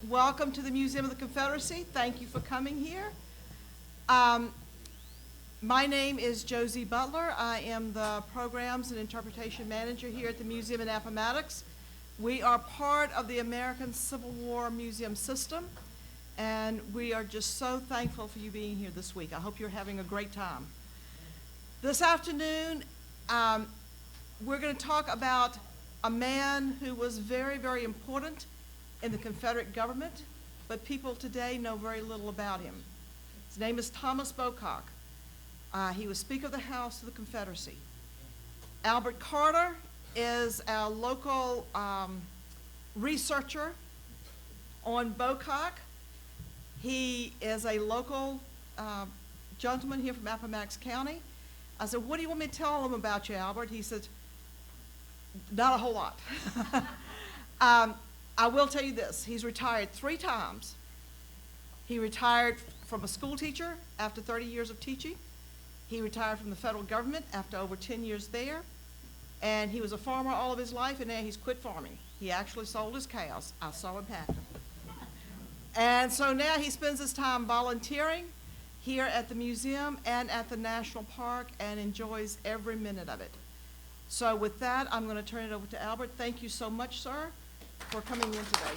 Welcome to the Museum of the Confederacy. Thank you for coming here. My name is Josie Butler. I am the Programs and Interpretation Manager here at the Museum in Appomattox. We are part of the American Civil War Museum system, and we are just so thankful for you being here this week. I hope you're having a great time. This afternoon, we're going to talk about a man who was very, very important in the Confederate government, but people today know very little about him. His name is Thomas Bocock. He was Speaker of the House of the Confederacy. Albert Carter is our local researcher on Bocock. He is a local gentleman here from Appomattox County. I said, what do you want me to tell him about you, Albert? He said, not a whole lot. I will tell you this, he's retired 3 times. He retired from a school teacher after 30 years of teaching. He retired from the federal government after over 10 years there. And he was a farmer all of his life, and now he's quit farming. He actually sold his cows. I saw him pack them. And so now he spends his time volunteering here at the museum and at the national park and enjoys every minute of it. So with that, I'm going to turn it over to Albert. Thank you so much, sir, for coming in today.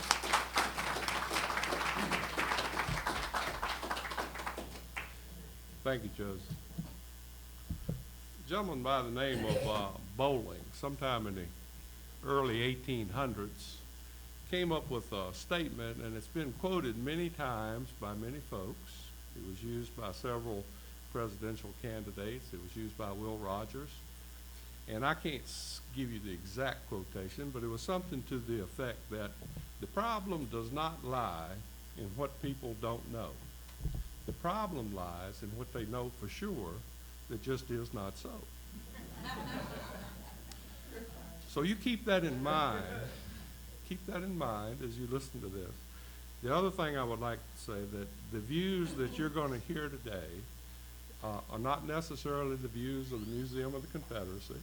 Thank you, Josie. A gentleman by the name of Bowling, sometime in the early 1800s, came up with a statement, and it's been quoted many times by many folks. It was used by several presidential candidates. It was used by Will Rogers. And I can't give you the exact quotation, but it was something to the effect that the problem does not lie in what people don't know. The problem lies in what they know for sure that just is not so. So you keep that in mind. Keep that in mind as you listen to this. The other thing I would like to say that the views that you're going to hear today are not necessarily the views of the Museum of the Confederacy.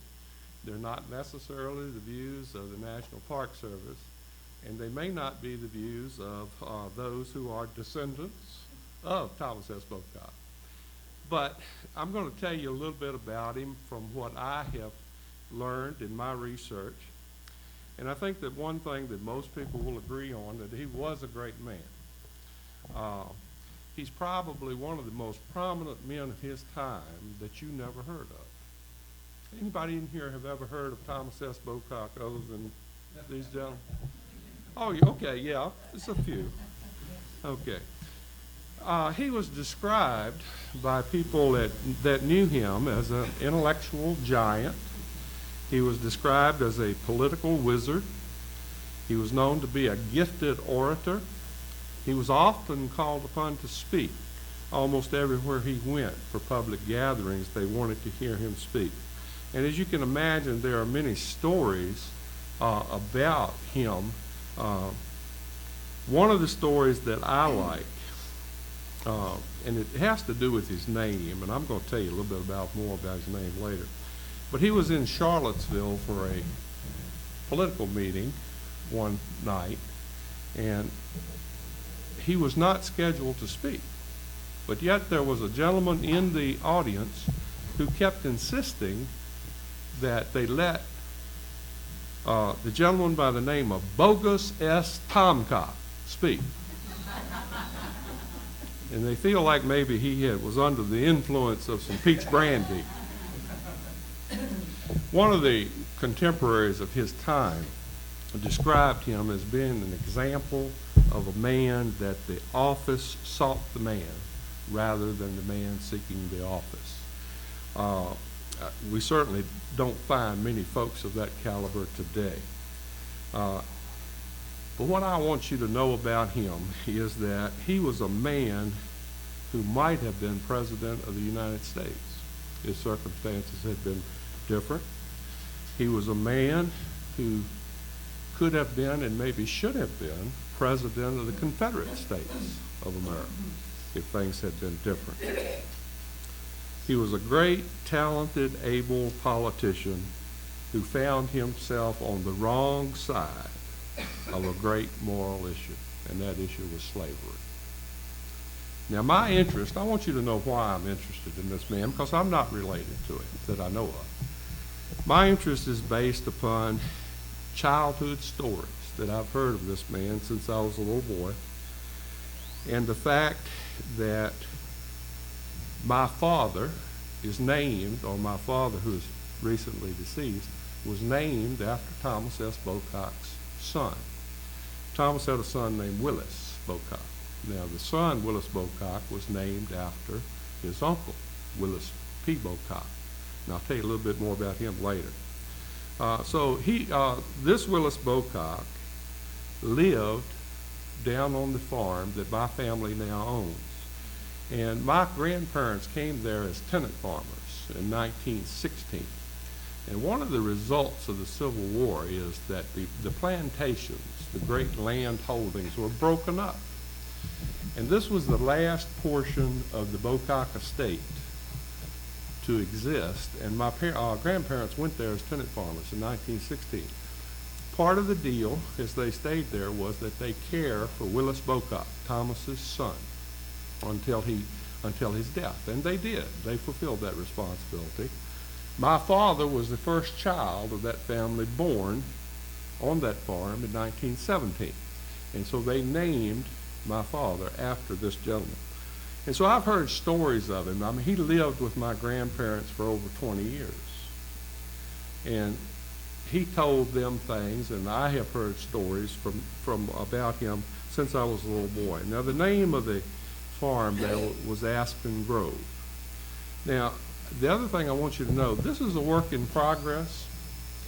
They're not necessarily the views of the National Park Service, and they may not be the views of those who are descendants of Thomas S. Bocock. But I'm going to tell you a little bit about him from what I have learned in my research. And I think that one thing that most people will agree on, that he was a great man. He's probably one of the most prominent men of his time that you never heard of. Anybody in here have ever heard of Thomas S. Bocock other than these gentlemen? Oh, okay, yeah, it's a few. Okay. He was described by people that knew him as an intellectual giant. He was described as a political wizard. He was known to be a gifted orator. He was often called upon to speak. Almost everywhere he went for public gatherings, they wanted to hear him speak. And as you can imagine, there are many stories about him. One of the stories that I like, and it has to do with his name, and I'm going to tell you a little bit more about his name later. But he was in Charlottesville for a political meeting one night, and he was not scheduled to speak. But yet there was a gentleman in the audience who kept insisting that they let the gentleman by the name of Bogus S. Tomcock speak. And they feel like maybe he was under the influence of some peach brandy. One of the contemporaries of his time described him as being an example of a man that the office sought the man rather than the man seeking the office. We certainly don't find many folks of that caliber today. But what I want you to know about him is that he was a man who might have been president of the United States. His circumstances had been different. He was a man who could have been and maybe should have been president of the Confederate States of America if things had been different. He was a great, talented, able politician who found himself on the wrong side of a great moral issue. and that issue was slavery. Now, my interest, I want you to know why I'm interested in this man, because I'm not related to him that I know of. My interest is based upon childhood stories that I've heard of this man since I was a little boy, and the fact that my father is named, or my father, who is recently deceased, was named after Thomas S. Bocock's son. Thomas had a son named Willis Bocock. Now, the son, Willis Bocock, was named after his uncle, Willis P. Bocock. And I'll tell you a little bit more about him later. This Willis Bocock lived down on the farm that my family now owns. And my grandparents came there as tenant farmers in 1916. And one of the results of the Civil War is that the plantations, the great land holdings, were broken up. And this was the last portion of the Bocock estate to exist, and my grandparents went there as tenant farmers in 1916. Part of the deal, as they stayed there, was that they care for Willis Bocock, Thomas's son, until his death, and they did. They fulfilled that responsibility. My father was the first child of that family born on that farm in 1917, and so they named my father after this gentleman. And so I've heard stories of him. I mean, he lived with my grandparents for over 20 years. And he told them things, and I have heard stories from about him since I was a little boy. Now, the name of the farm there was Aspen Grove. Now, the other thing I want you to know, this is a work in progress,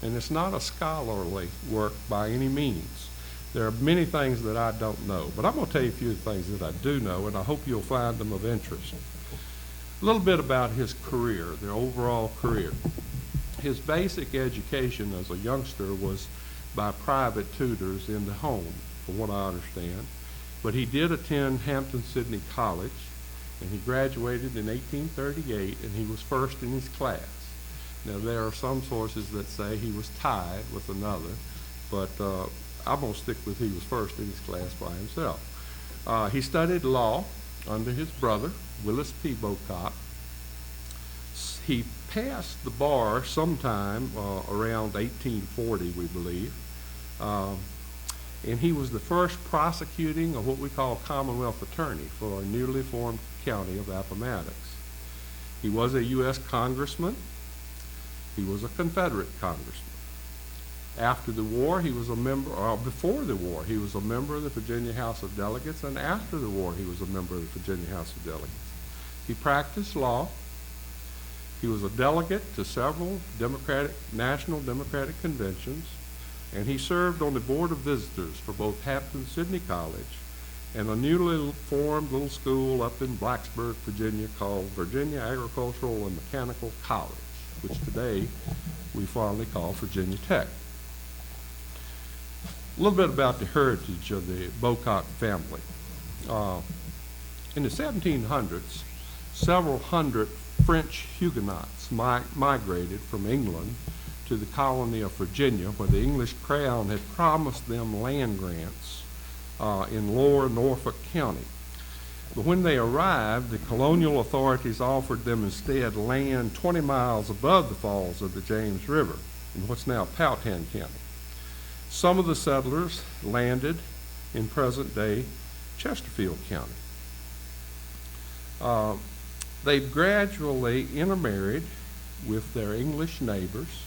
and it's not a scholarly work by any means. There are many things that I don't know, but I'm going to tell you a few things that I do know, and I hope you'll find them of interest. A little bit about his career, the overall career. His basic education as a youngster was by private tutors in the home, from what I understand. But he did attend Hampton-Sydney College, and he graduated in 1838, and he was first in his class. Now, there are some sources that say he was tied with another, but I'm going to stick with he was first in his class by himself. He studied law under his brother, Willis P. Bocock. He passed the bar sometime around 1840, we believe. And he was the first prosecuting, or what we call Commonwealth attorney, for a newly formed county of Appomattox. He was a U.S. congressman. He was a Confederate congressman. After the war, he was a member, or before the war, he was a member of the Virginia House of Delegates, and after the war, he was a member of the Virginia House of Delegates. He practiced law. He was a delegate to several national Democratic conventions, and he served on the Board of Visitors for both Hampton-Sydney College and a newly formed little school up in Blacksburg, Virginia, called Virginia Agricultural and Mechanical College, which today we fondly call Virginia Tech. A little bit about the heritage of the Bocock family. In the 1700s, several hundred French Huguenots migrated from England to the colony of Virginia, where the English crown had promised them land grants in lower Norfolk County. But when they arrived, the colonial authorities offered them instead land 20 miles above the falls of the James River in what's now Powhatan County. Some of the settlers landed in present-day Chesterfield County. They gradually intermarried with their English neighbors,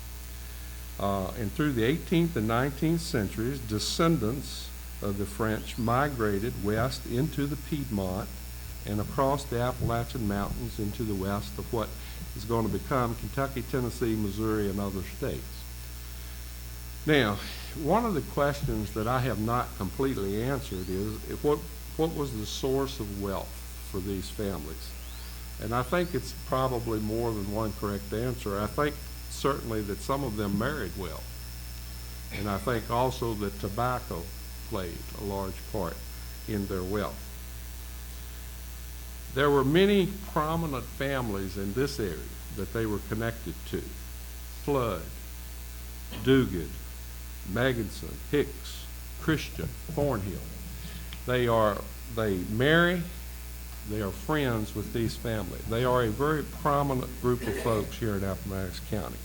and through the 18th and 19th centuries, descendants of the French migrated west into the Piedmont and across the Appalachian Mountains into the west of what is going to become Kentucky, Tennessee, Missouri, and other states. Now, one of the questions that I have not completely answered is what was the source of wealth for these families? And I think it's probably more than one correct answer. I think certainly that some of them married well. And I think also that tobacco played a large part in their wealth. There were many prominent families in this area that they were connected to. Flood, Duguid, Megginson, Hicks, Christian, Thornhill. They marry, they are friends with these families. They are a very prominent group of folks here in Appomattox County.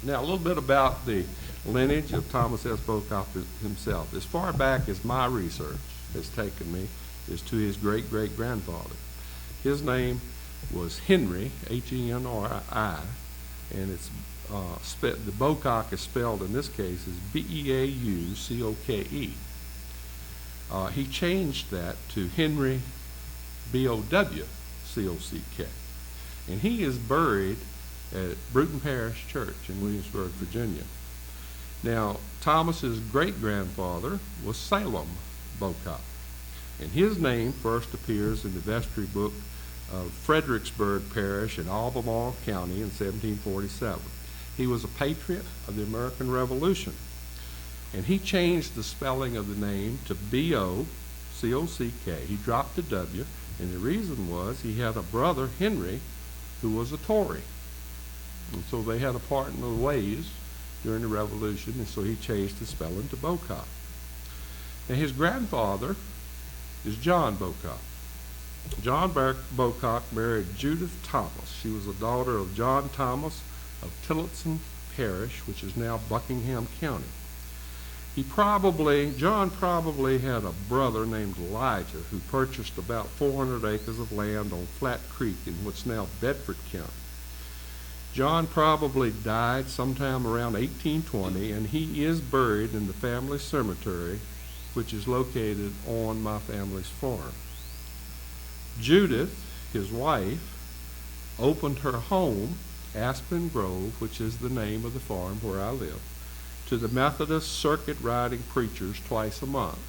Now, a little bit about the lineage of Thomas S. Bocock himself. As far back as my research has taken me is to his great-great-grandfather. His name was Henry, Henri, and it's the Bocock is spelled in this case as Beaucoke. He changed that to Henry Bowcock, and he is buried at Bruton Parish Church in Williamsburg, Virginia. Now, Thomas's great-grandfather was Salem Bocock, and his name first appears in the vestry book of Fredericksburg Parish in Albemarle County in 1747. He was a patriot of the American Revolution, and he changed the spelling of the name to B-O-C-O-C-K. He dropped the W, and the reason was he had a brother, Henry, who was a Tory. And so they had a part in the ways during the Revolution, and so he changed his spelling to Bocock. Now, his grandfather is John Bocock. John Bocock married Judith Thomas. She was a daughter of John Thomas of Tillotson Parish, which is now Buckingham County. John probably had a brother named Elijah who purchased about 400 acres of land on Flat Creek in what's now Bedford County. John probably died sometime around 1820, and he is buried in the family cemetery, which is located on my family's farm. Judith, his wife, opened her home, Aspen Grove, which is the name of the farm where I live, to the Methodist circuit riding preachers twice a month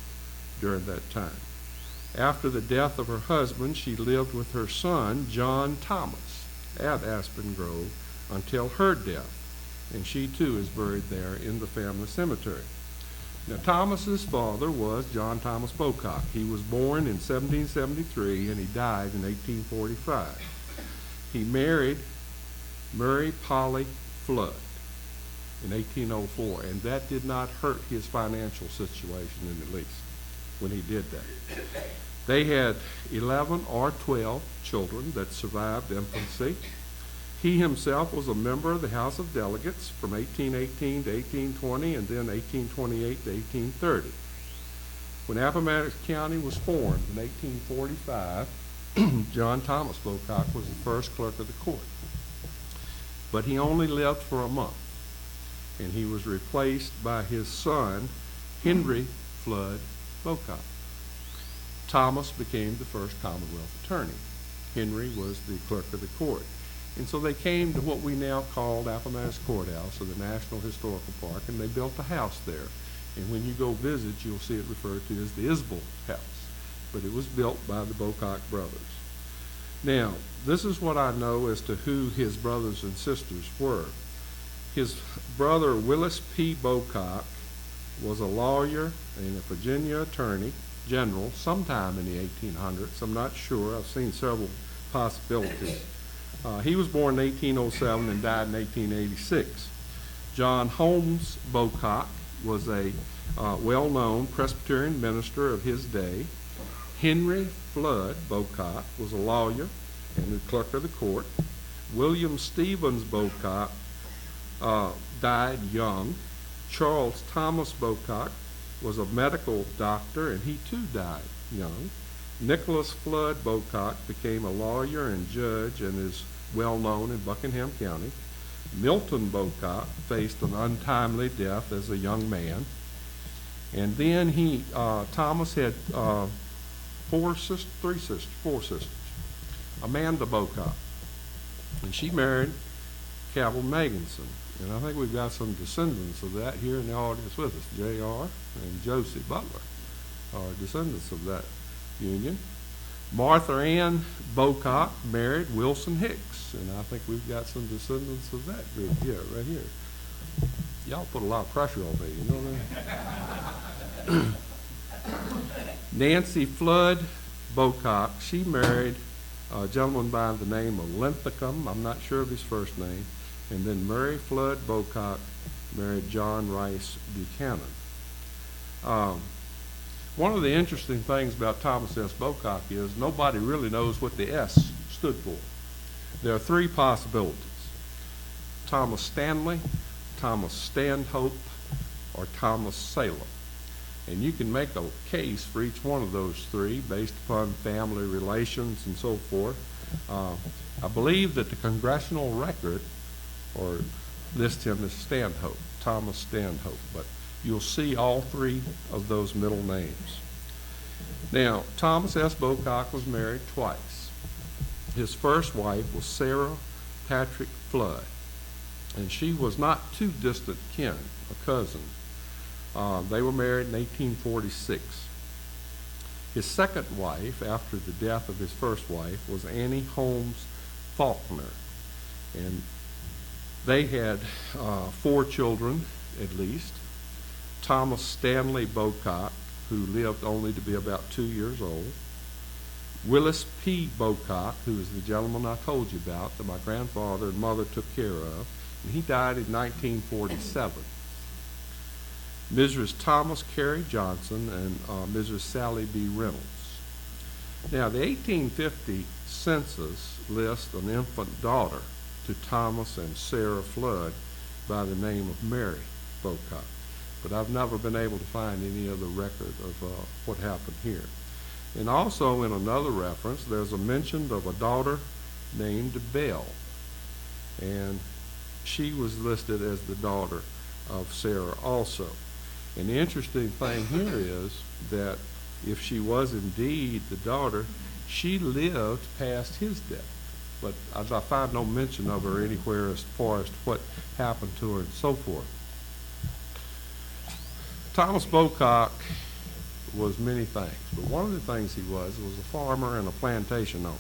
during that time. After the death of her husband, she lived with her son, John Thomas, at Aspen Grove until her death, and she too is buried there in the family cemetery. Now, Thomas's father was John Thomas Bocock. He was born in 1773 and he died in 1845. He married Mary Polly Flood in 1804, and that did not hurt his financial situation in the least when he did that. They had 11 or 12 children that survived infancy. He himself was a member of the House of Delegates from 1818 to 1820 and then 1828 to 1830. When Appomattox County was formed in 1845, John Thomas Bocock was the first clerk of the court. But he only lived for a month, and he was replaced by his son, Henry Flood Bocock. Thomas became the first Commonwealth attorney. Henry was the clerk of the court. And so they came to what we now call Appomattox Courthouse, or the National Historical Park, and they built a house there. And when you go visit, you'll see it referred to as the Isbell House. But it was built by the Bocock brothers. Now, this is what I know as to who his brothers and sisters were. His brother, Willis P. Bocock, was a lawyer and a Virginia attorney general sometime in the 1800s. I'm not sure. I've seen several possibilities. He was born in 1807 and died in 1886. John Holmes Bocock was a well-known Presbyterian minister of his day. Henry Flood Bocock was a lawyer and the clerk of the court. William Stevens Bocock died young. Charles Thomas Bocock was a medical doctor, and he too died young. Nicholas Flood Bocock became a lawyer and judge and is well known in Buckingham County. Milton Bocock faced an untimely death as a young man. And then Thomas had four sisters. Amanda Bocock, and she married Cabell Meganson. And I think we've got some descendants of that here in the audience with us. J.R. and Josie Butler are descendants of that union. Martha Ann Bocock married Wilson Hicks, and I think we've got some descendants of that group here, right here. Y'all put a lot of pressure on me, you know what I mean? Nancy Flood Bocock, she married a gentleman by the name of Linthicum. I'm not sure of his first name. And then Mary Flood Bocock married John Rice Buchanan. One of the interesting things about Thomas S. Bocock is nobody really knows what the S stood for. There are three possibilities: Thomas Stanley, Thomas Stanhope, or Thomas Salem. And you can make a case for each one of those three based upon family relations and so forth. I believe that the Congressional record or lists him as Stanhope, Thomas Stanhope, but you'll see all three of those middle names. Now, Thomas S. Bocock was married twice. His first wife was Sarah Patrick Flood, and she was not too distant kin, a cousin. They were married in 1846. His second wife, after the death of his first wife, was Annie Holmes Faulkner, and they had 4 children at least. Thomas Stanley Bocock, who lived only to be about 2 years old. Willis P. Bocock, who is the gentleman I told you about that my grandfather and mother took care of, and he died in 1947. Mrs. Thomas Carey Johnson and Mrs. Sally B. Reynolds. Now, the 1850 census lists an infant daughter to Thomas and Sarah Flood by the name of Mary Bocock, but I've never been able to find any other record of what happened here. And also in another reference, there's a mention of a daughter named Belle, and she was listed as the daughter of Sarah also. And the interesting thing here is that if she was indeed the daughter, she lived past his death. But I find no mention of her anywhere as far as what happened to her and so forth. Thomas Bocock was many things, but one of the things he was a farmer and a plantation owner.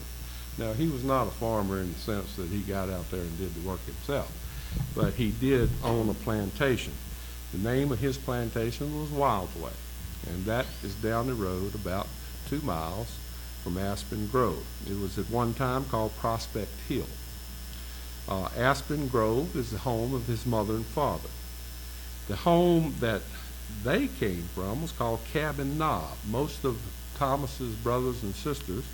Now, he was not a farmer in the sense that he got out there and did the work himself, but he did own a plantation. The name of his plantation was Wildway, and that is down the road about 2 miles from Aspen Grove. It was at one time called Prospect Hill. Aspen Grove is the home of his mother and father. The home that they came from was called Cabin Knob. Most of Thomas's brothers and sisters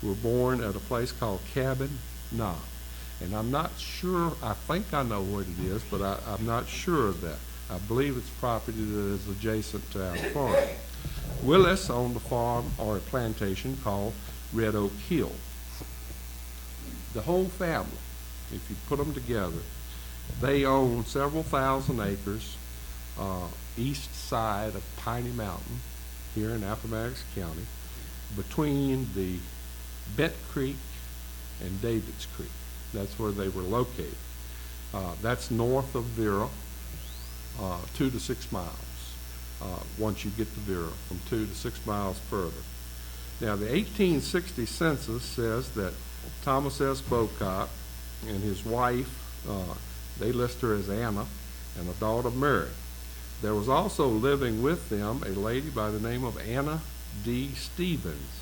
were born at a place called Cabin Knob. And I'm not sure, I think I know what it is, but I'm not sure of that. I believe it's property that is adjacent to our farm. Willis owned a farm or a plantation called Red Oak Hill. The whole family, if you put them together, they owned several thousand acres east side of Piney Mountain here in Appomattox County, between the Bet Creek and Davids Creek. That's where they were located. That's north of Vera, 2 to 6 miles. Once you get to Vera, from 2 to 6 miles further. Now, the 1860 census says that Thomas S. Bocock and his wife, they list her as Anna, and a daughter Mary. There was also living with them a lady by the name of Anna D. Stevens,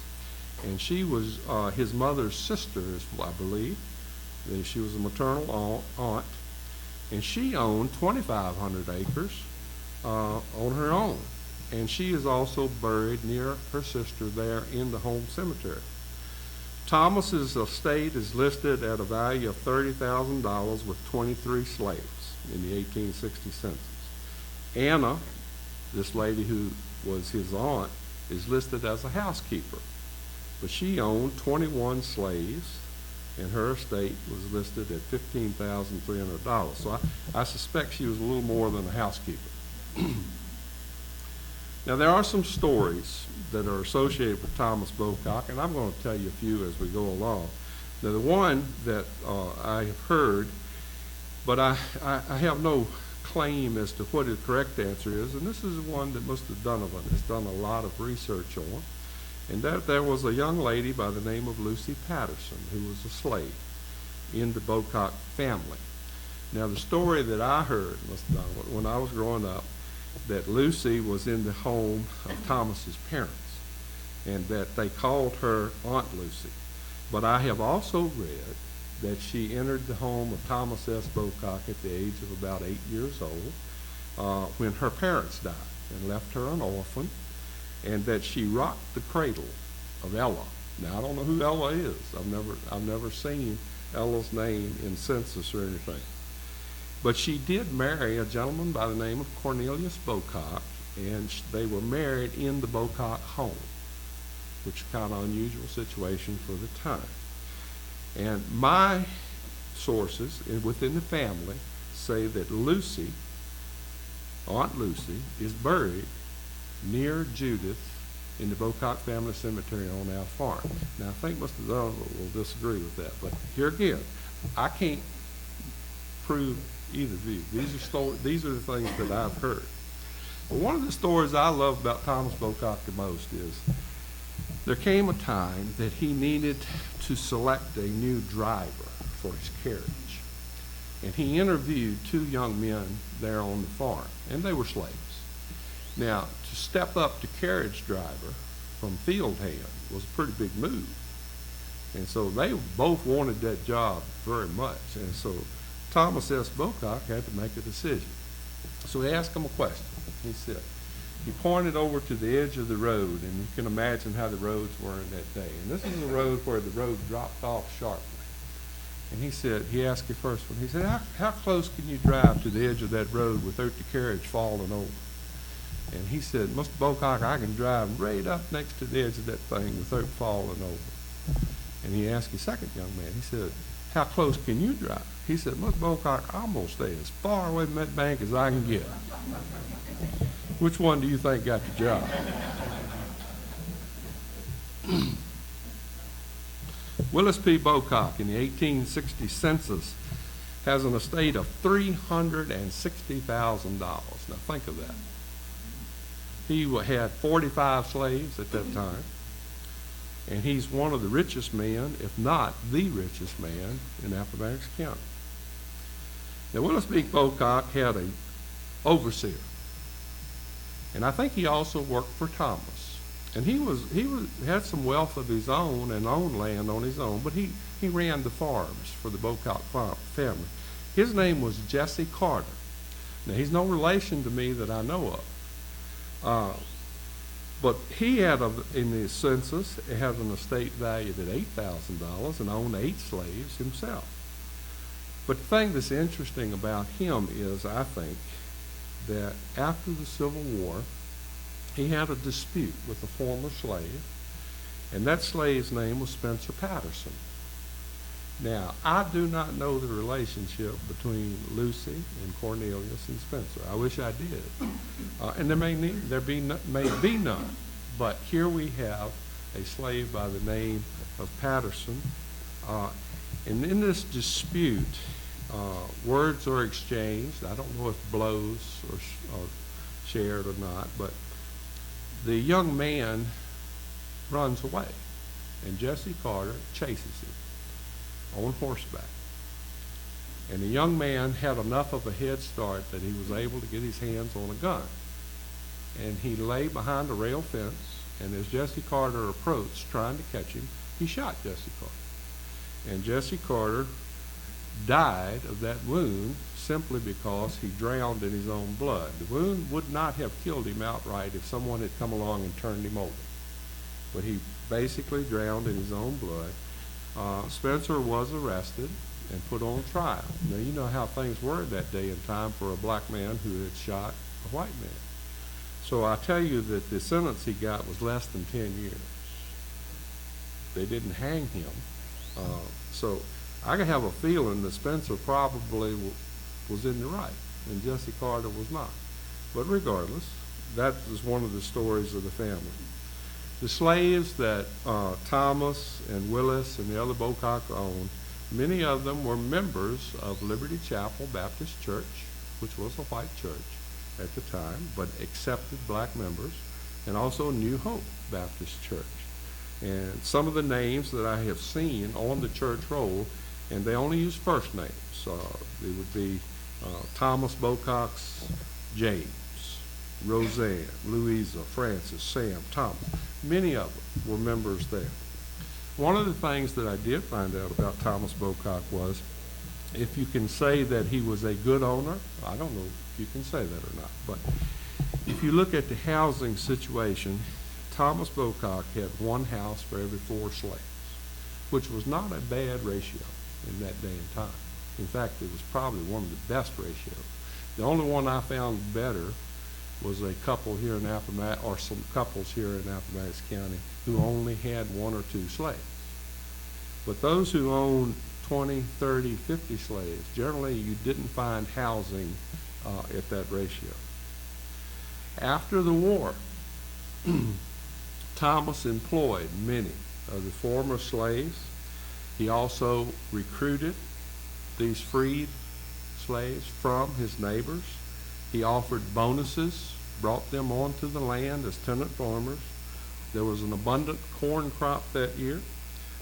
and she was his mother's sister, I believe. She was a maternal aunt, and she owned 2,500 acres on her own, and she is also buried near her sister there in the home cemetery. Thomas's estate is listed at a value of $30,000 with 23 slaves in the 1860 census. Anna, this lady who was his aunt, is listed as a housekeeper, but she owned 21 slaves, and her estate was listed at $15,300. So I suspect she was a little more than a housekeeper. Now, there are some stories that are associated with Thomas Bocock, and I'm going to tell you a few as we go along. Now, the one that I have heard, but I have no claim as to what the correct answer is, and this is one that Mr. Donovan has done a lot of research on, and that there was a young lady by the name of Lucy Patterson who was a slave in the Bocock family. Now, the story that I heard, Mr. Donovan, when I was growing up, that Lucy was in the home of Thomas's parents, and that they called her Aunt Lucy. But I have also read that she entered the home of Thomas S. Bocock at the age of about 8 years old when her parents died and left her an orphan. and that she rocked the cradle of Ella. Now, I don't know who Ella is. I've never seen Ella's name in census or anything. But she did marry a gentleman by the name of Cornelius Bocock, and they were married in the Bocock home, which is kind of an unusual situation for the time. And my sources within the family say that Lucy, Aunt Lucy, is buried near Judith in the Bocock family cemetery on our farm. Now, I think Mr. Donovan will disagree with that, but here again, I can't prove either view. These are the things that I've heard. But one of the stories I love about Thomas Bocock the most is there came a time that he needed to select a new driver for his carriage. And he interviewed two young men there on the farm, and they were slaves. Now, to step up to carriage driver from field hand was a pretty big move. And so they both wanted that job very much. And so Thomas S. Bocock had to make a decision. So he asked him a question. He said, he pointed over to the edge of the road, and you can imagine how the roads were in that day. And this is a road where the road dropped off sharply. And he said, he asked the first one, he said, how close can you drive to the edge of that road without the carriage falling over? And he said, Mr. Bocock, I can drive right up next to the edge of that thing without falling over. And he asked the second young man, he said, how close can you drive? He said, Mr. Bocock, I'm going to stay as far away from that bank as I can get. Which one do you think got the job? Willis P. Bocock in the 1860 census has an estate of $360,000. Now think of that. He had 45 slaves at that time, and he's one of the richest men, if not the richest man, in Appomattox County. Now, Willis P. Bocock had an overseer, and I think he also worked for Thomas. And he had some wealth of his own and owned land on his own, but he ran the farms for the Bocock family. His name was Jesse Carter. Now, he's no relation to me that I know of. But he had, in the census, it had an estate valued at $8,000 and owned 8 slaves himself. But the thing that's interesting about him is, I think, that after the Civil War, he had a dispute with a former slave, and that slave's name was Spencer Patterson. Now, I do not know the relationship between Lucy and Cornelius and Spencer. I wish I did. And there may be none. But here we have a slave by the name of Patterson. And in this dispute, words are exchanged. I don't know if blows are shared or not, but the young man runs away, and Jesse Carter chases him on horseback. And the young man had enough of a head start that he was able to get his hands on a gun. And he lay behind a rail fence, and as Jesse Carter approached trying to catch him, he shot Jesse Carter. And Jesse Carter died of that wound simply because he drowned in his own blood. The wound would not have killed him outright if someone had come along and turned him over. But he basically drowned in his own blood. Spencer was arrested and put on trial. Now, you know how things were that day and time for a black man who had shot a white man. So I tell you that the sentence he got was less than 10 years. They didn't hang him. So I have a feeling that Spencer probably was in the right, and Jesse Carter was not. But regardless, that is one of the stories of the family. The slaves that Thomas and Willis and the other Bocock owned, many of them were members of Liberty Chapel Baptist Church, which was a white church at the time, but accepted black members, and also New Hope Baptist Church. And some of the names that I have seen on the church roll, and they only use first names. It would be Thomas Bocock's James, Roseanne, Louisa, Francis, Sam, Thomas. Many of them were members there. One of the things that I did find out about Thomas Bocock was, if you can say that he was a good owner, I don't know if you can say that or not, but if you look at the housing situation, Thomas Bocock had one house for every 4 slaves, which was not a bad ratio in that day and time. In fact, it was probably one of the best ratios. The only one I found better was a couple here in Appomattox, or some couples here in Appomattox County, who only had 1 or 2 slaves. But those who owned 20, 30, 50 slaves, generally you didn't find housing at that ratio. After the war, Thomas employed many of the former slaves. He also recruited these freed slaves from his neighbors. He offered bonuses, brought them onto the land as tenant farmers. There was an abundant corn crop that year.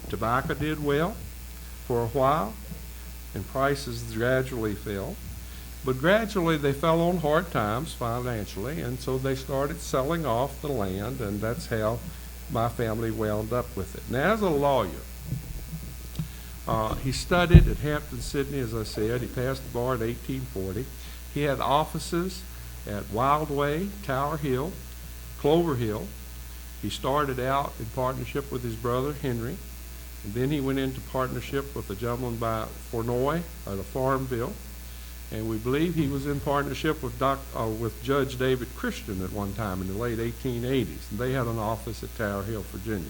Tobacco did well for a while, and prices gradually fell. But gradually they fell on hard times financially, and so they started selling off the land, and that's how my family wound up with it. Now, as a lawyer, he studied at Hampton, Sydney, as I said. He passed the bar in 1840. He had offices at Wildway, Tower Hill, Clover Hill. He started out in partnership with his brother, Henry, and then he went into partnership with a gentleman by Fournoy at a Farmville. And we believe he was in partnership with Judge David Christian at one time in the late 1880s. And they had an office at Tower Hill, Virginia.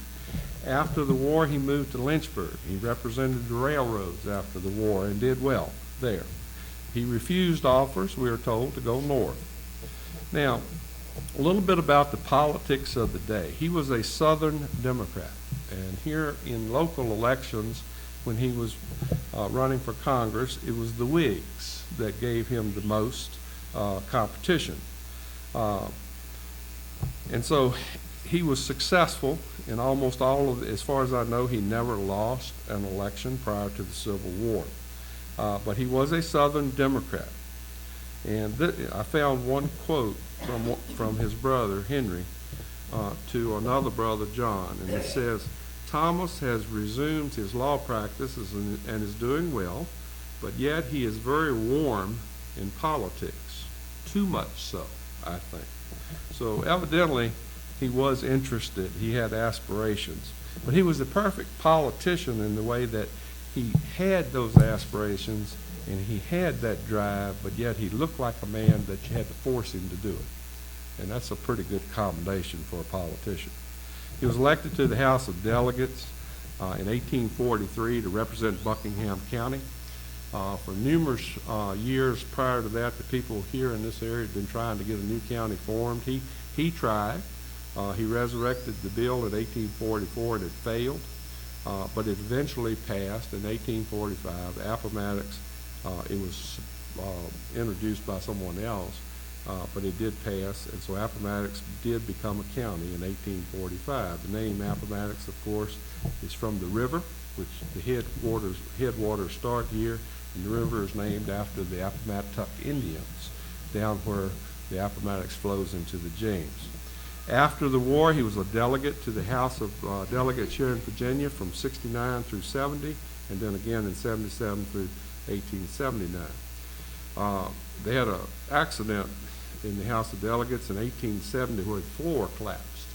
After the war, he moved to Lynchburg. He represented the railroads after the war and did well there. He refused offers, we are told, to go north. Now, a little bit about the politics of the day. He was a Southern Democrat. And here in local elections, when he was running for Congress, it was the Whigs that gave him the most competition. And so he was successful in almost all of, as far as I know, he never lost an election prior to the Civil War. But he was a Southern Democrat. And I found one quote from his brother, Henry, to another brother, John, and it says, "Thomas has resumed his law practices and is doing well, but yet he is very warm in politics, too much so, I think." So evidently, he was interested. He had aspirations. But he was the perfect politician in the way that he had those aspirations and he had that drive, but yet he looked like a man that you had to force him to do it. And that's a pretty good combination for a politician. He was elected to the House of Delegates in 1843 to represent Buckingham County. For numerous years prior to that, the people here in this area had been trying to get a new county formed. He tried. He resurrected the bill in 1844 and it failed, but it eventually passed in 1845. Appomattox, it was introduced by someone else, but it did pass, and so Appomattox did become a county in 1845. The name Appomattox, of course, is from the river, which the headwaters start here, and the river is named after the Appomattox Indians, down where the Appomattox flows into the James. After the war, he was a delegate to the House of Delegates here in Virginia from 69 through 70, and then again in 77 through 1879. They had an accident in the House of Delegates in 1870 where the floor collapsed,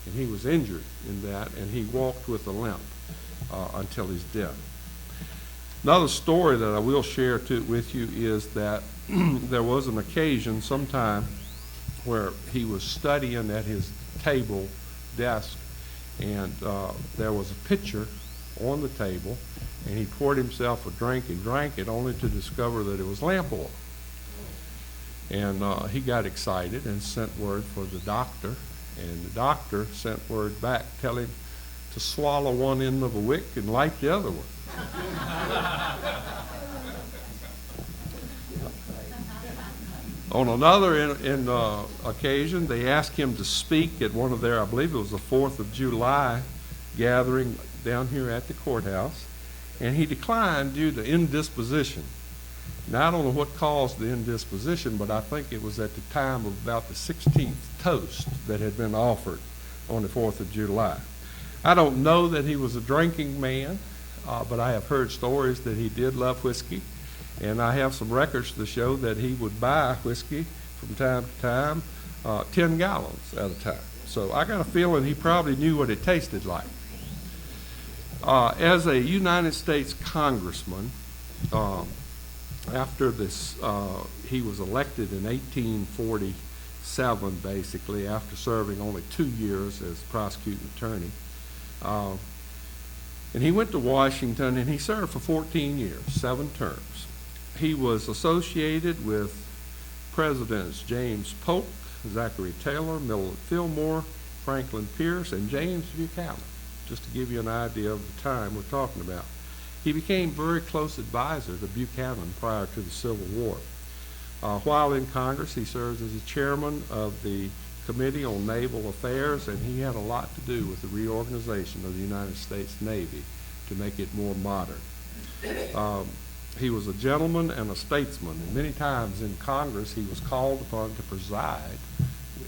and he was injured in that, and he walked with a limp until his death. Another story that I will share with you is that there was an occasion sometime where he was studying at his table desk, and there was a pitcher on the table, and he poured himself a drink and drank it only to discover that it was lamp oil. And he got excited and sent word for the doctor, and the doctor sent word back telling him to swallow one end of a wick and light the other one. On another occasion, they asked him to speak at one of their, I believe it was the 4th of July gathering down here at the courthouse, and he declined due to indisposition. Now, I don't know what caused the indisposition, but I think it was at the time of about the 16th toast that had been offered on the 4th of July. I don't know that he was a drinking man, but I have heard stories that he did love whiskey. And I have some records to show that he would buy whiskey from time to time, 10 gallons at a time. So I got a feeling he probably knew what it tasted like. As a United States congressman, after this, he was elected in 1847, basically, after serving only 2 years as prosecuting attorney. And he went to Washington, and he served for 14 years, 7 terms. He was associated with Presidents James Polk, Zachary Taylor, Millard Fillmore, Franklin Pierce, and James Buchanan, just to give you an idea of the time we're talking about. He became very close advisor to Buchanan prior to the Civil War. While in Congress, he serves as the chairman of the Committee on Naval Affairs, and he had a lot to do with the reorganization of the United States Navy to make it more modern. He was a gentleman and a statesman, and many times in Congress he was called upon to preside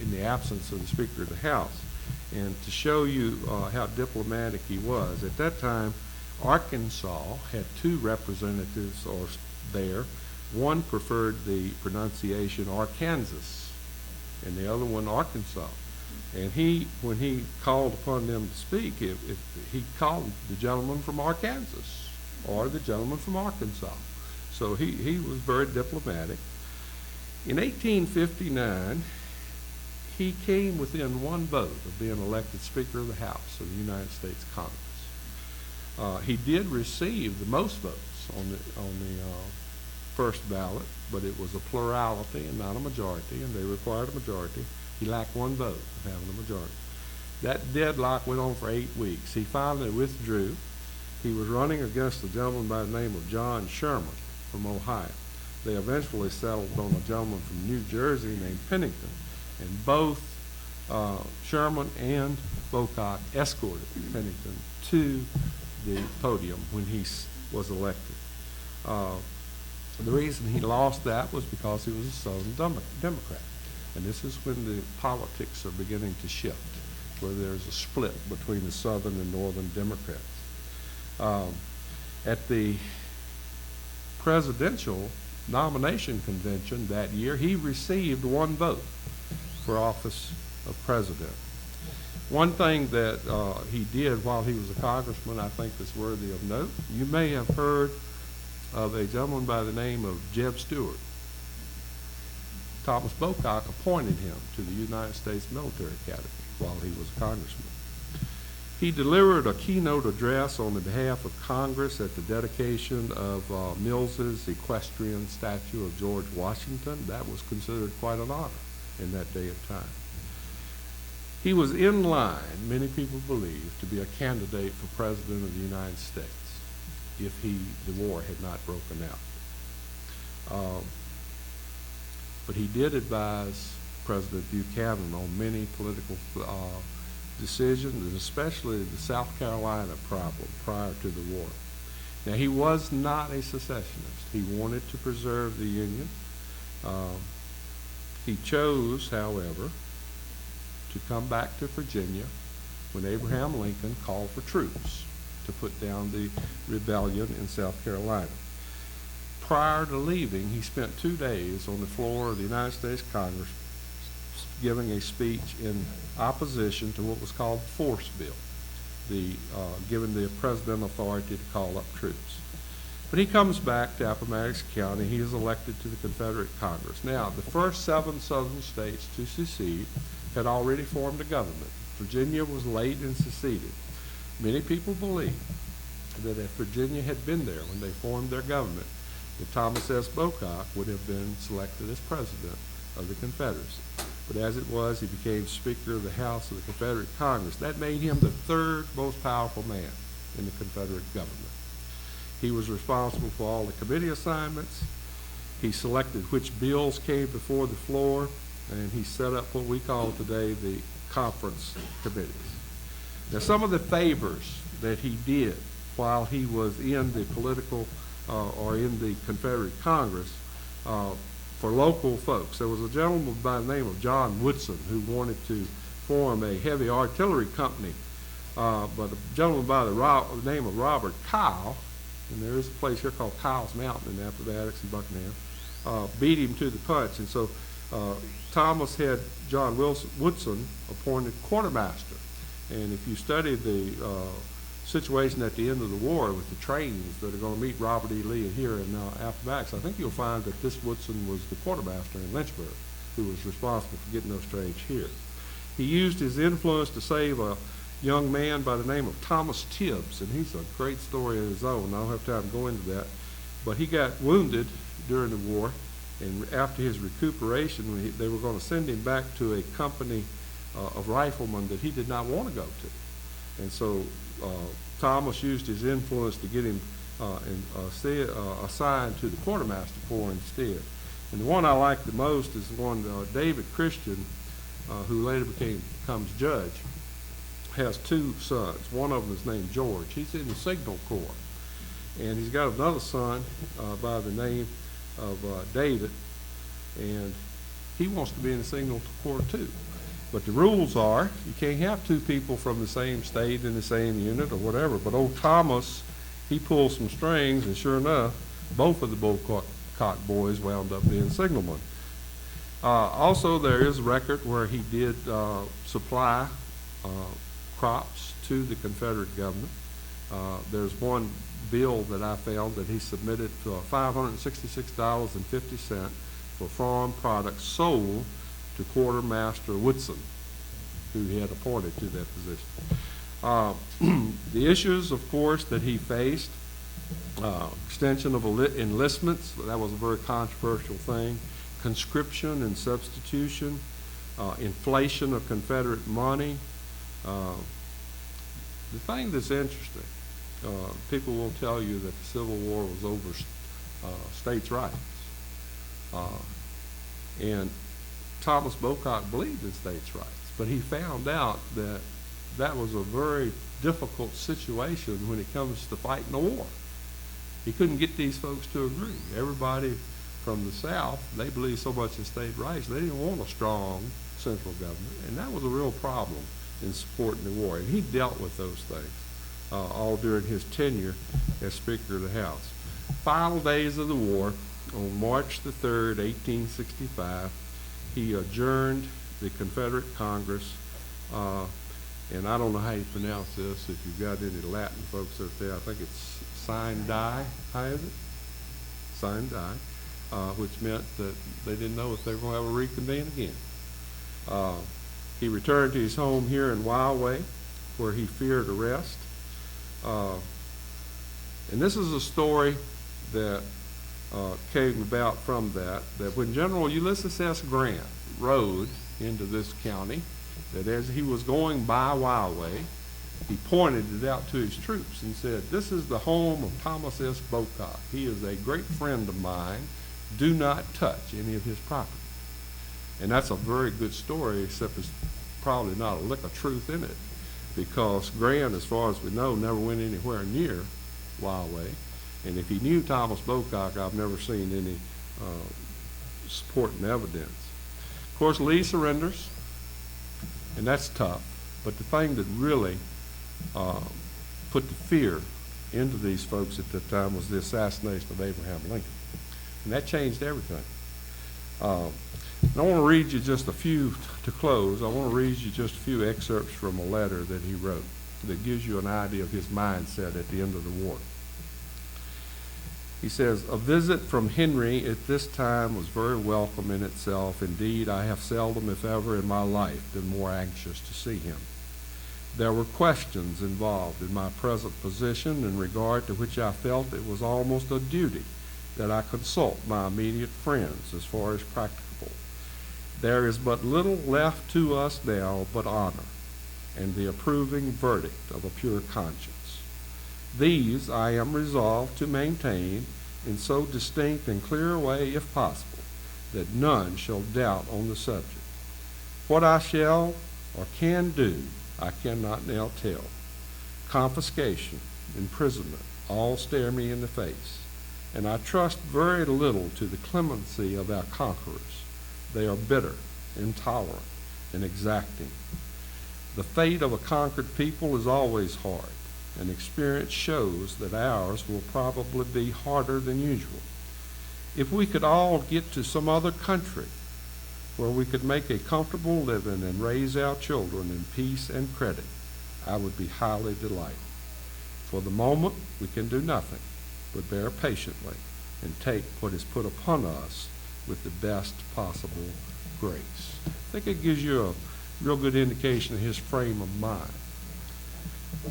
in the absence of the Speaker of the House. And to show you how diplomatic he was, at that time Arkansas had 2 representatives there. One preferred the pronunciation Arkansas, and the other one Arkansas. And when he called upon them to speak, he called the gentleman from Arkansas or the gentleman from Arkansas. So he was very diplomatic. In 1859, he came within 1 vote of being elected Speaker of the House of the United States Congress. He did receive the most votes on the first ballot, but it was a plurality and not a majority, and they required a majority. He lacked 1 vote of having a majority. That deadlock went on for 8 weeks. He finally withdrew. He was running against a gentleman by the name of John Sherman from Ohio. They eventually settled on a gentleman from New Jersey named Pennington, and both Sherman and Bocock escorted Pennington to the podium when he was elected. The reason he lost that was because he was a Southern Democrat. And this is when the politics are beginning to shift, where there's a split between the Southern and Northern Democrats. At the presidential nomination convention that year, he received 1 vote for office of president. One thing that he did while he was a congressman I think is worthy of note. You may have heard of a gentleman by the name of Jeb Stuart. Thomas Bocock appointed him to the United States Military Academy while he was a congressman. He delivered a keynote address on the behalf of Congress at the dedication of Mills's equestrian statue of George Washington. That was considered quite an honor in that day and time. He was in line, many people believe, to be a candidate for President of the United States if the war had not broken out. But he did advise President Buchanan on many political decisions, and especially the South Carolina problem prior to the war. Now, he was not a secessionist. He wanted to preserve the Union. He chose, however, to come back to Virginia when Abraham Lincoln called for troops to put down the rebellion in South Carolina. Prior to leaving, he spent 2 days on the floor of the United States Congress giving a speech in opposition to what was called the Force Bill, giving the president authority to call up troops. But he comes back to Appomattox County. He is elected to the Confederate Congress. Now, the first 7 southern states to secede had already formed a government. Virginia was late in seceding. Many people believe that if Virginia had been there when they formed their government, that Thomas S. Bocock would have been selected as president of the Confederacy. But as it was, he became Speaker of the House of the Confederate Congress. That made him the 3rd most powerful man in the Confederate government. He was responsible for all the committee assignments. He selected which bills came before the floor, and he set up what we call today the conference committees. Now, some of the favors that he did while he was in the political or in the Confederate Congress for local folks. There was a gentleman by the name of John Woodson who wanted to form a heavy artillery company, but a gentleman by the name of Robert Kyle, and there is a place here called Kyle's Mountain in Appomattox and Buckingham, beat him to the punch. And so Thomas had John Woodson appointed quartermaster. And if you study the situation at the end of the war with the trains that are going to meet Robert E. Lee here in Appomattox, I think you'll find that this Woodson was the quartermaster in Lynchburg who was responsible for getting those trains here. He used his influence to save a young man by the name of Thomas Tibbs, and he's a great story of his own. I don't have time to go into that. But he got wounded during the war, and after his recuperation, they were going to send him back to a company of riflemen that he did not want to go to. And so Thomas used his influence to get him assigned to the quartermaster corps instead. And the one I like the most is the one David Christian, who later becomes judge, has two sons. One of them is named George. He's in the Signal Corps. And he's got another son by the name of David, and he wants to be in the Signal Corps too. But the rules are you can't have two people from the same state in the same unit or whatever. But old Thomas, he pulled some strings, and sure enough, both of the Bocock boys wound up being signalmen. Also, there is a record where he did supply crops to the Confederate government. There's one bill that I found that he submitted for $566.50 for farm products sold to Quartermaster Woodson, who he had appointed to that position. The issues, of course, that he faced, extension of enlistments, that was a very controversial thing, conscription and substitution, inflation of Confederate money. The thing that's interesting, people will tell you that the Civil War was over states' rights. And Thomas Bocock believed in states' rights, but he found out that that was a very difficult situation when it comes to fighting a war. He couldn't get these folks to agree. Everybody from the South, they believed so much in state rights, they didn't want a strong central government, and that was a real problem in supporting the war. And he dealt with those things all during his tenure as Speaker of the House. Final days of the war, on March the 3rd, 1865, he adjourned the Confederate Congress, and I don't know how you pronounce this. If you've got any Latin folks out there, I think it's sine die. How is it? Sine die, which meant that they didn't know if they were going to have a reconvene again. He returned to his home here in Wildway, where he feared arrest. And this is a story that came about from that when General Ulysses S. Grant rode into this county, that as he was going by Wildway, he pointed it out to his troops and said, "This is the home of Thomas S. Bocock. He is a great friend of mine. Do not touch any of his property." And that's a very good story, except it's probably not a lick of truth in it, because Grant, as far as we know, never went anywhere near Wildway. And if he knew Thomas Bocock, I've never seen any supporting evidence. Of course, Lee surrenders, and that's tough. But the thing that really put the fear into these folks at the time was the assassination of Abraham Lincoln. And that changed everything. And I want to read you just a few, to close, I want to read you just a few excerpts from a letter that he wrote that gives you an idea of his mindset at the end of the war. He says, "A visit from Henry at this time was very welcome in itself. Indeed, I have seldom, if ever, in my life been more anxious to see him. There were questions involved in my present position in regard to which I felt it was almost a duty that I consult my immediate friends as far as practicable. There is but little left to us now but honor and the approving verdict of a pure conscience. These I am resolved to maintain in so distinct and clear a way, if possible, that none shall doubt on the subject. What I shall or can do, I cannot now tell. Confiscation, imprisonment, all stare me in the face, and I trust very little to the clemency of our conquerors. They are bitter, intolerant, and exacting. The fate of a conquered people is always hard, and experience shows that ours will probably be harder than usual. If we could all get to some other country where we could make a comfortable living and raise our children in peace and credit, I would be highly delighted. For the moment, we can do nothing but bear patiently and take what is put upon us with the best possible grace. I think it gives you a real good indication of his frame of mind.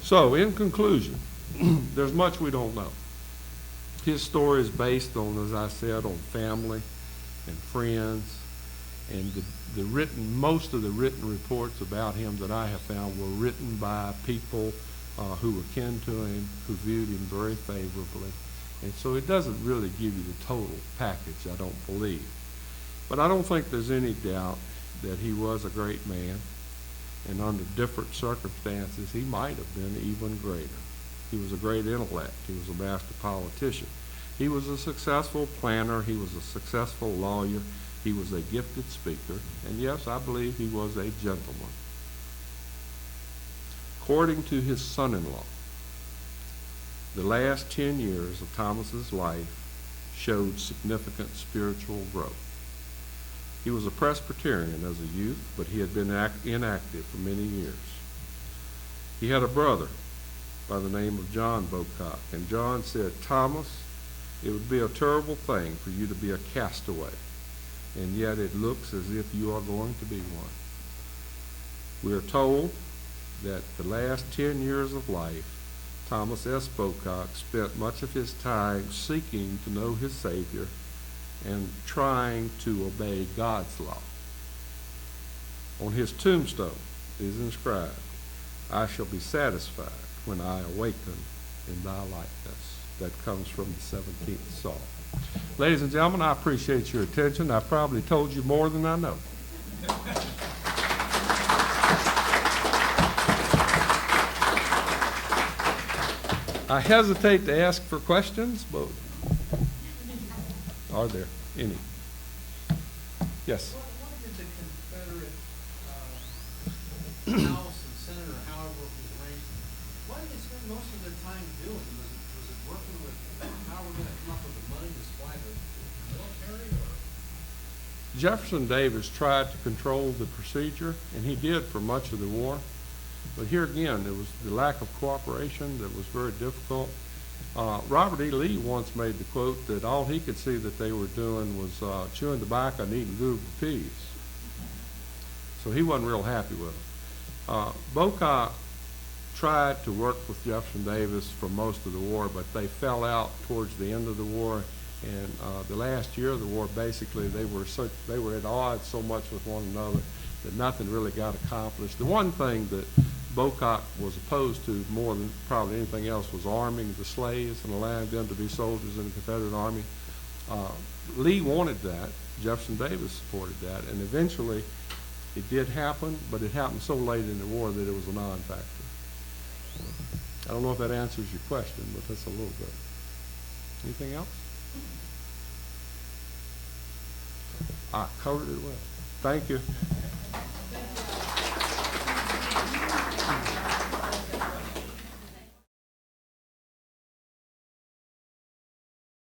So, in conclusion, there's much we don't know. His story is based on, as I said, on family and friends, and most of the written reports about him that I have found were written by people who were kin to him, who viewed him very favorably. And so it doesn't really give you the total package, I don't believe. But I don't think there's any doubt that he was a great man, and under different circumstances, he might have been even greater. He was a great intellect. He was a master politician. He was a successful planner. He was a successful lawyer. He was a gifted speaker. And yes, I believe he was a gentleman. According to his son-in-law, the last 10 years of Thomas's life showed significant spiritual growth. He was a Presbyterian as a youth, but he had been inactive for many years. He had a brother by the name of John Bocock, and John said, "Thomas, it would be a terrible thing for you to be a castaway, and yet it looks as if you are going to be one." We are told that the last 10 years of life, Thomas S. Bocock spent much of his time seeking to know his Savior and trying to obey God's law. On his tombstone is inscribed, "I shall be satisfied when I awaken in thy likeness." That comes from the 17th Psalm. Ladies and gentlemen, I appreciate your attention. I probably told you more than I know. I hesitate to ask for questions, but are there any? Yes? What did the Confederate House and Senate, or however it was arranged, what did they spend most of their time doing? Was it working with how we're going to come up with the money to supply the military? Or? Jefferson Davis tried to control the procedure, and he did for much of the war. But here again, it was the lack of cooperation that was very difficult. Robert E. Lee once made the quote that all he could see that they were doing was chewing tobacco and eating Google peas. So he wasn't real happy with them. Bocock tried to work with Jefferson Davis for most of the war, but they fell out towards the end of the war. And the last year of the war, basically, they were at odds so much with one another that nothing really got accomplished. The one thing that Bocock was opposed to more than probably anything else was arming the slaves and allowing them to be soldiers in the Confederate Army. Lee wanted that. Jefferson Davis supported that. And eventually it did happen, but it happened so late in the war that it was a non-factor. I don't know if that answers your question, but that's a little bit. Anything else? I covered it well. Thank you.